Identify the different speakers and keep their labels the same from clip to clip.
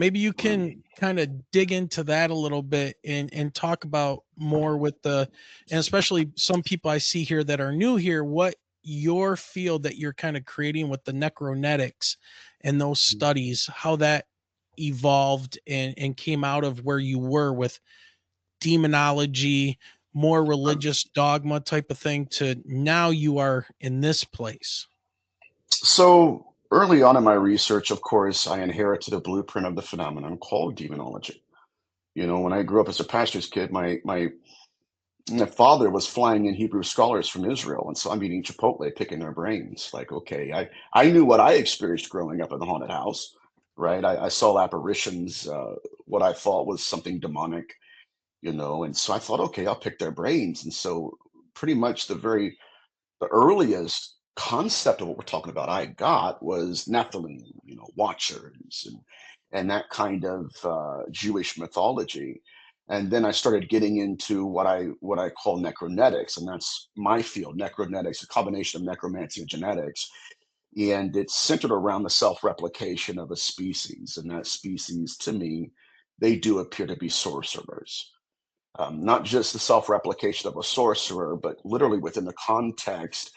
Speaker 1: Maybe you
Speaker 2: Right.
Speaker 1: can kind of dig into that a little bit and talk about more with and especially some people I see here that are new here, what your field that you're kind of creating with the necronetics and those studies, how that evolved and came out of where you were with demonology, more religious dogma type of thing, to now you are in this place.
Speaker 2: So early on in my research, of course, I inherited a blueprint of the phenomenon called demonology. You know, when I grew up as a pastor's kid, my father was flying in Hebrew scholars from Israel, and so I'm eating Chipotle, picking their brains. Like, okay, I knew what I experienced growing up in the haunted house, right? I saw apparitions, what I thought was something demonic, you know, and so I thought, okay, I'll pick their brains. And so pretty much the earliest concept of what we're talking about I got was Nephilim, you know, watchers and that kind of Jewish mythology. And then I started getting into what I call necronetics, and that's my field, necronetics, a combination of necromancy and genetics. And it's centered around the self-replication of a species. And that species, to me, they do appear to be sorcerers. Not just the self-replication of a sorcerer, but literally within the context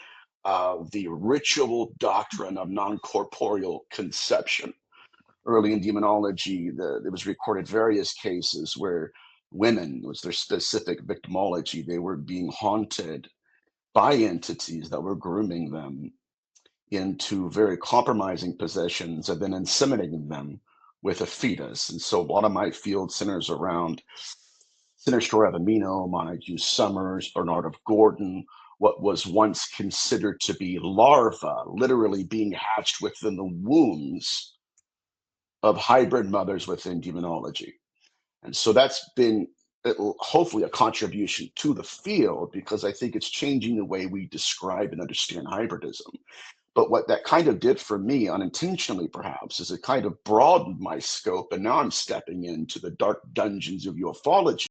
Speaker 2: of the ritual doctrine of non-corporeal conception. Early in demonology, it was recorded various cases where women was their specific victimology. They were being haunted by entities that were grooming them into very compromising positions and then inseminating them with a fetus. And so a lot of my field centers around Sinister Amino, Montague Summers, Bernard of Gordon, what was once considered to be larvae, literally being hatched within the wombs of hybrid mothers within demonology. And so that's been hopefully a contribution to the field because I think it's changing the way we describe and understand hybridism. But what that kind of did for me, unintentionally perhaps, is it kind of broadened my scope. And now I'm stepping into the dark dungeons of ufology